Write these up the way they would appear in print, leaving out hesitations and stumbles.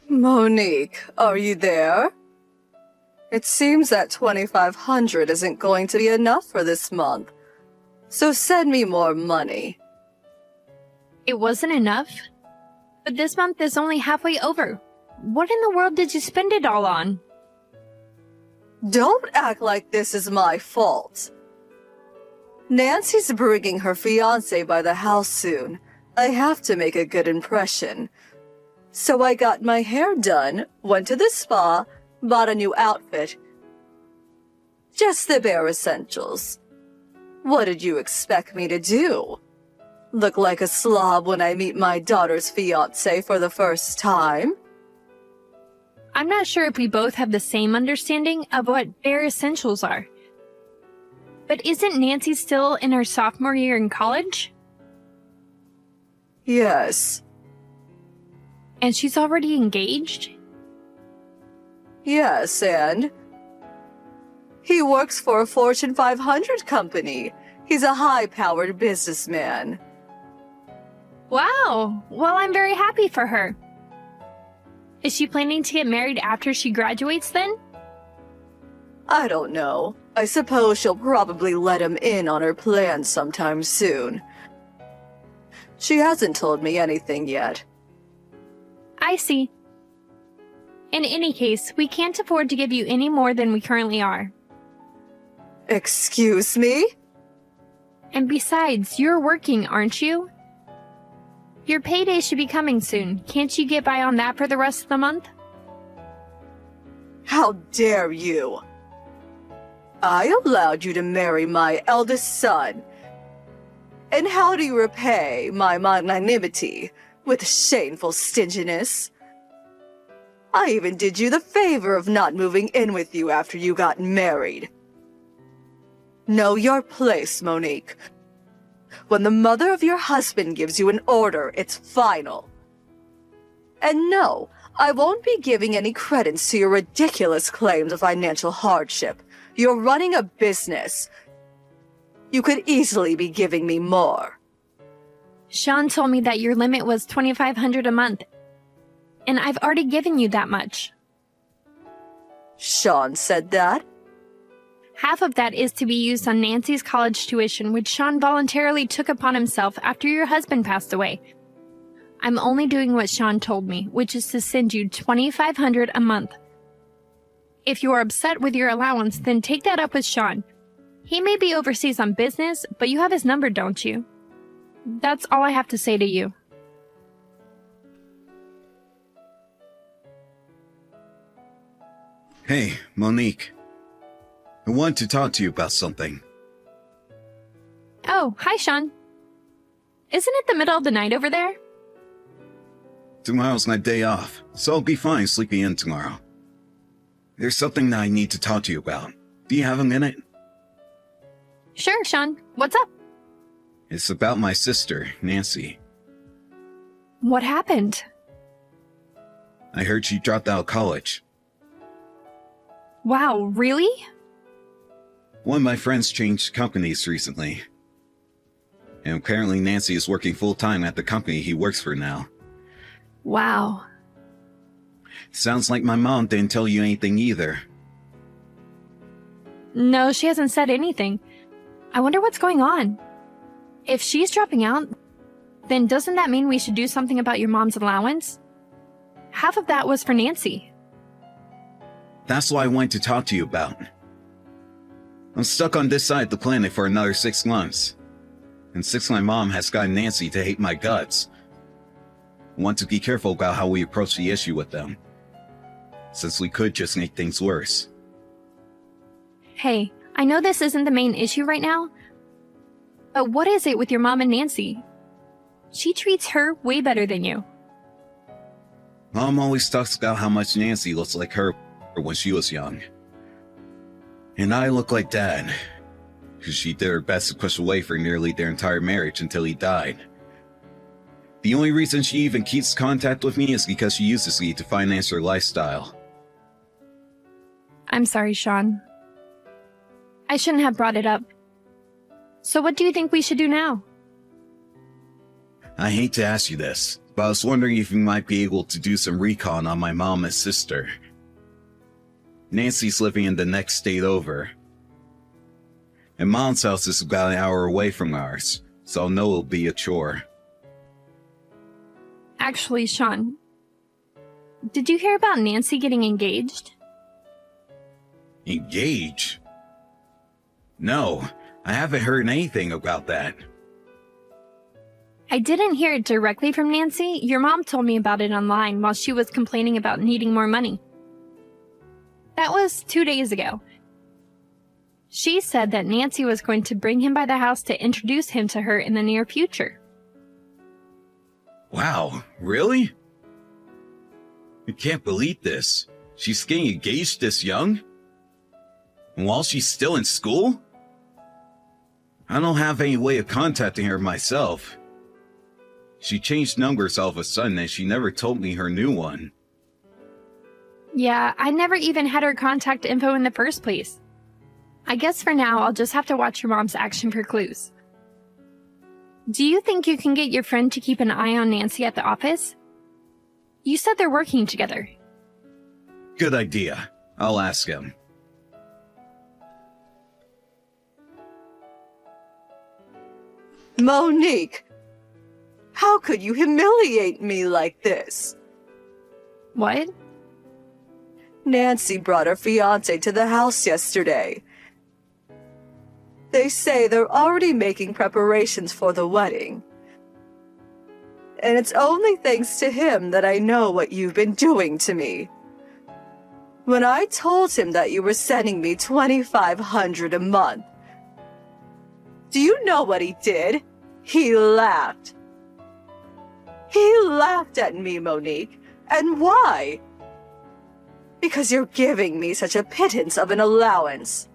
Monique, are you there? It seems that 2,500 isn't going to be enough for this month. So send me more money. It wasn't enough? But this month is only halfway over. What in the world did you spend it all on? Don't act like this is my fault. Nancy's bringing her fiancé by the house soon. I have to make a good impression. So I got my hair done, went to the spa, bought a new outfit. Just the bare essentials. What did you expect me to do? Look like a slob when I meet my daughter's fiancé for the first time? I'm not sure if we both have the same understanding of what bare essentials are. But isn't Nancy still in her sophomore year in college? Yes. And she's already engaged? Yes, and? He works for a Fortune 500 company. He's a high-powered businessman. Wow! Well, I'm very happy for her. Is she planning to get married after she graduates then? I don't know. I suppose she'll probably let him in on her plans sometime soon. She hasn't told me anything yet. I see. In any case, we can't afford to give you any more than we currently are. Excuse me? And besides, you're working, aren't you? Your payday should be coming soon. Can't you get by on that for the rest of the month? How dare you! I allowed you to marry my eldest son. And how do you repay my magnanimity? With shameful stinginess? I even did you the favor of not moving in with you after you got married. Know your place, Monique. When the mother of your husband gives you an order, it's final. And no, I won't be giving any credence to your ridiculous claims of financial hardship. You're running a business. You could easily be giving me more. Sean told me that your limit was $2,500 a month, and I've already given you that much. Sean said that? Half of that is to be used on Nancy's college tuition, which Sean voluntarily took upon himself after your husband passed away. I'm only doing what Sean told me, which is to send you $2,500 a month. If you are upset with your allowance, then take that up with Sean. He may be overseas on business, but you have his number, don't you? That's all I have to say to you. Hey, Monique. I want to talk to you about something. Oh, hi, Sean. Isn't it the middle of the night over there? Tomorrow's my day off, so I'll be fine sleeping in tomorrow. There's something that I need to talk to you about. Do you have a minute? Sure, Sean. What's up? It's about my sister, Nancy. What happened? I heard she dropped out of college. Wow, really? One of my friends changed companies recently. And apparently Nancy is working full-time at the company he works for now. Wow. Sounds like my mom didn't tell you anything either. No, she hasn't said anything. I wonder what's going on. If she's dropping out, then doesn't that mean we should do something about your mom's allowance? Half of that was for Nancy. That's what I wanted to talk to you about. I'm stuck on this side of the planet for another 6 months. And since my mom has gotten Nancy to hate my guts, I want to be careful about how we approach the issue with them, since we could just make things worse. Hey, I know this isn't the main issue right now, but what is it with your mom and Nancy? She treats her way better than you. Mom always talks about how much Nancy looks like her when she was young. And I look like Dad, because she did her best to push away for nearly their entire marriage until he died. The only reason she even keeps contact with me is because she uses me to finance her lifestyle. I'm sorry, Sean. I shouldn't have brought it up. So what do you think we should do now? I hate to ask you this, but I was wondering if you might be able to do some recon on my mom and sister. Nancy's living in the next state over, and Mom's house is about an hour away from ours, so I'll know it'll be a chore. Actually, Sean, did you hear about Nancy getting engaged? Engage? No, I haven't heard anything about that. I didn't hear it directly from Nancy. Your mom told me about it online while she was complaining about needing more money. That was 2 days ago. She said that Nancy was going to bring him by the house to introduce him to her in the near future. Wow, really? I can't believe this. She's getting engaged this young? And while she's still in school? I don't have any way of contacting her myself. She changed numbers all of a sudden and she never told me her new one. Yeah, I never even had her contact info in the first place. I guess for now, I'll just have to watch your mom's action for clues. Do you think you can get your friend to keep an eye on Nancy at the office? You said they're working together. Good idea. I'll ask him. Monique! How could you humiliate me like this? What? Nancy brought her fiancé to the house yesterday. They say they're already making preparations for the wedding. And it's only thanks to him that I know what you've been doing to me. When I told him that you were sending me $2,500 a month, do you know what he did? He laughed. He laughed at me, Monique. And why? Because you're giving me such a pittance of an allowance.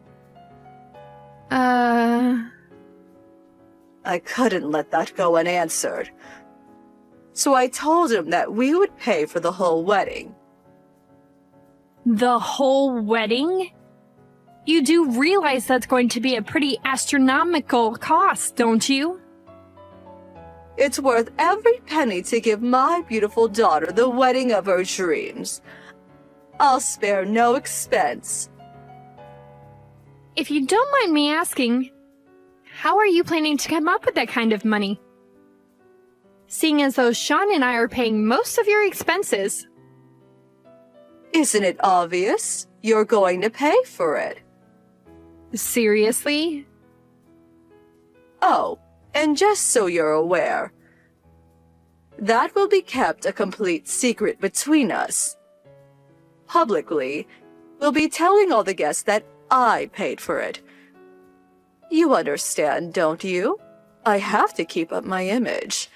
I couldn't let that go unanswered. So I told him that we would pay for the whole wedding. The whole wedding? You do realize that's going to be a pretty astronomical cost, don't you? It's worth every penny to give my beautiful daughter the wedding of her dreams. I'll spare no expense. If you don't mind me asking, how are you planning to come up with that kind of money? Seeing as though Sean and I are paying most of your expenses. Isn't it obvious? You're going to pay for it. Seriously? Oh, and just so you're aware, that will be kept a complete secret between us. Publicly, we'll be telling all the guests that I paid for it. You understand, don't you? I have to keep up my image.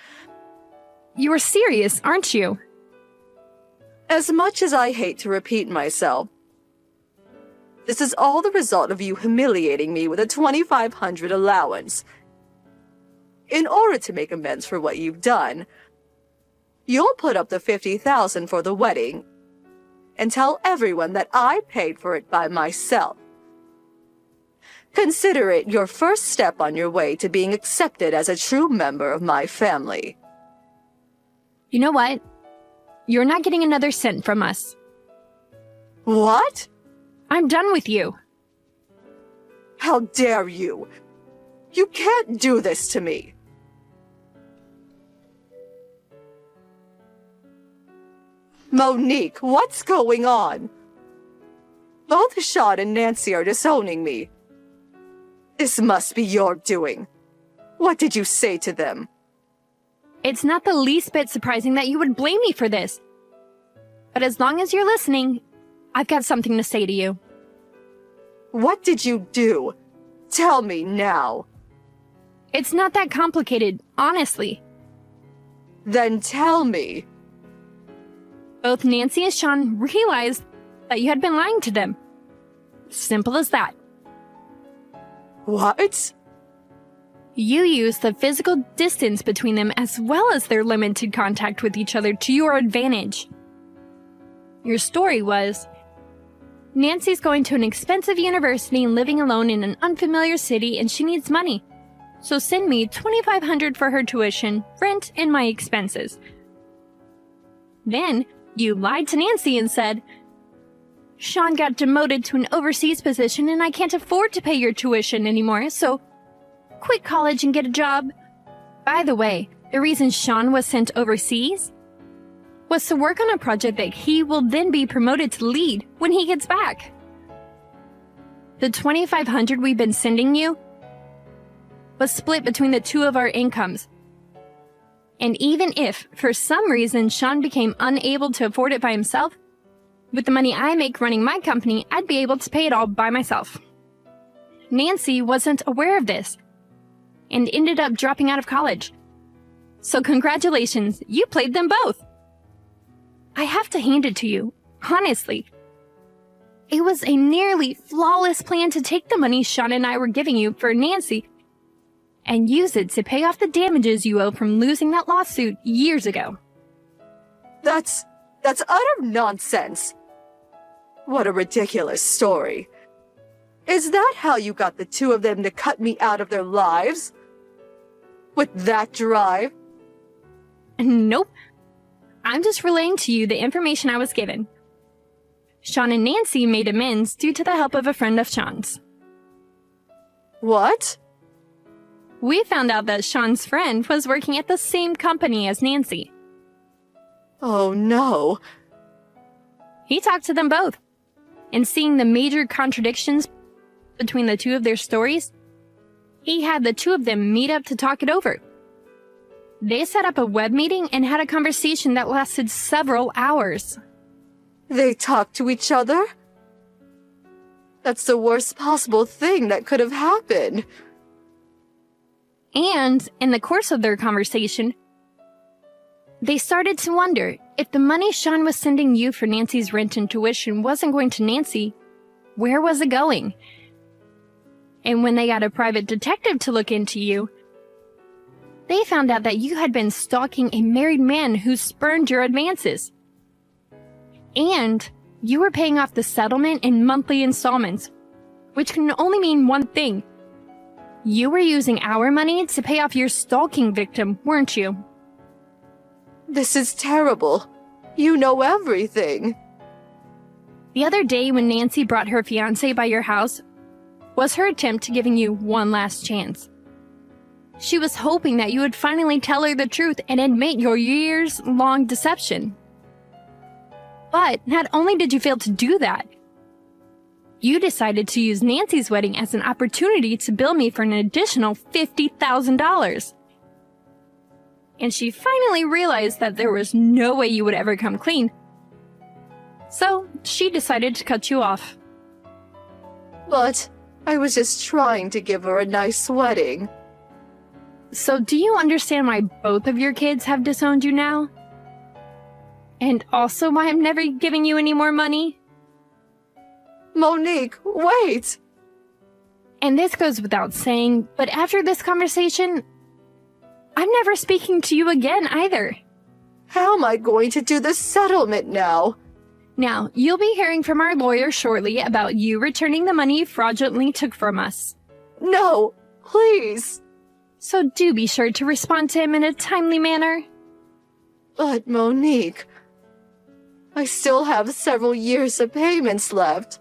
You are serious, aren't you? As much as I hate to repeat myself, this is all the result of you humiliating me with a $2,500 allowance. In order to make amends for what you've done, you'll put up the $50,000 for the wedding and tell everyone that I paid for it by myself. Consider it your first step on your way to being accepted as a true member of my family. You know what? You're not getting another cent from us. What? I'm done with you. How dare you? You can't do this to me. Monique, what's going on? Both Sean and Nancy are disowning me. This must be your doing. What did you say to them? It's not the least bit surprising that you would blame me for this. But as long as you're listening, I've got something to say to you. What did you do? Tell me now. It's not that complicated, honestly. Then tell me. Both Nancy and Sean realized that you had been lying to them. Simple as that. What? You used the physical distance between them as well as their limited contact with each other to your advantage. Your story was, Nancy's going to an expensive university and living alone in an unfamiliar city and she needs money. So send me $2,500 for her tuition, rent, and my expenses. Then you lied to Nancy and said, Sean got demoted to an overseas position and I can't afford to pay your tuition anymore, so quit college and get a job. By the way, the reason Sean was sent overseas was to work on a project that he will then be promoted to lead when he gets back. The $2,500 we've been sending you was split between the two of our incomes. And even if, for some reason, Sean became unable to afford it by himself, with the money I make running my company, I'd be able to pay it all by myself. Nancy wasn't aware of this and ended up dropping out of college. So congratulations, you played them both. I have to hand it to you, honestly. It was a nearly flawless plan to take the money Sean and I were giving you for Nancy and use it to pay off the damages you owe from losing that lawsuit years ago. That's utter nonsense. What a ridiculous story. Is that how you got the two of them to cut me out of their lives? With that drive? Nope. I'm just relaying to you the information I was given. Sean and Nancy made amends due to the help of a friend of Sean's. What? We found out that Sean's friend was working at the same company as Nancy. Oh no. He talked to them both, and seeing the major contradictions between the two of their stories, he had the two of them meet up to talk it over. They set up a web meeting and had a conversation that lasted several hours. They talked to each other? That's the worst possible thing that could have happened. And in the course of their conversation, they started to wonder if the money Sean was sending you for Nancy's rent and tuition wasn't going to Nancy, where was it going? And when they got a private detective to look into you, they found out that you had been stalking a married man who spurned your advances. And you were paying off the settlement in monthly installments, which can only mean one thing. You were using our money to pay off your stalking victim, weren't you? This is terrible. You know everything. The other day when Nancy brought her fiancé by your house was her attempt to giving you one last chance. She was hoping that you would finally tell her the truth and admit your years-long deception. But not only did you fail to do that, you decided to use Nancy's wedding as an opportunity to bill me for an additional $50,000. And she finally realized that there was no way you would ever come clean. So she decided to cut you off. But I was just trying to give her a nice wedding. So do you understand why both of your kids have disowned you now? And also why I'm never giving you any more money? Monique, wait! And this goes without saying, but after this conversation, I'm never speaking to you again either. How am I going to do the settlement now? Now, you'll be hearing from our lawyer shortly about you returning the money you fraudulently took from us. No, please. So do be sure to respond to him in a timely manner. But Monique, I still have several years of payments left.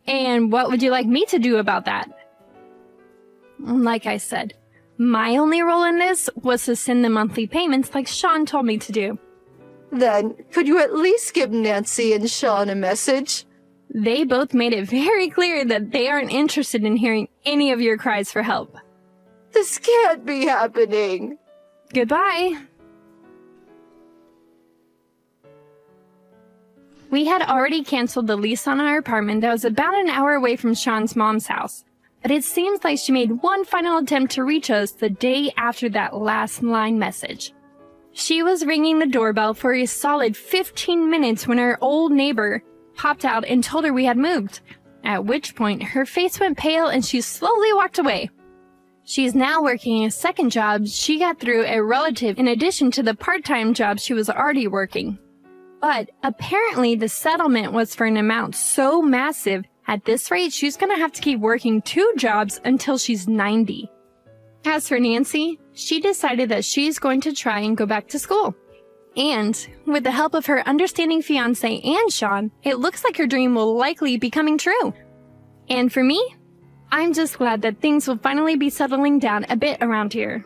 And what would you like me to do about that? Like I said, my only role in this was to send the monthly payments like Sean told me to do. Then, could you at least give Nancy and Sean a message? They both made it very clear that they aren't interested in hearing any of your cries for help. This can't be happening. Goodbye. We had already canceled the lease on our apartment that was about an hour away from Sean's mom's house, but it seems like she made one final attempt to reach us the day after that last line message. She was ringing the doorbell for a solid 15 minutes when our old neighbor popped out and told her we had moved, at which point her face went pale and she slowly walked away. She's now working a second job she got through a relative in addition to the part-time job she was already working. But apparently the settlement was for an amount so massive, at this rate she's gonna have to keep working 2 jobs until she's 90. As for Nancy, she decided that she's going to try and go back to school. And with the help of her understanding fiancé and Sean, it looks like her dream will likely be coming true. And for me, I'm just glad that things will finally be settling down a bit around here.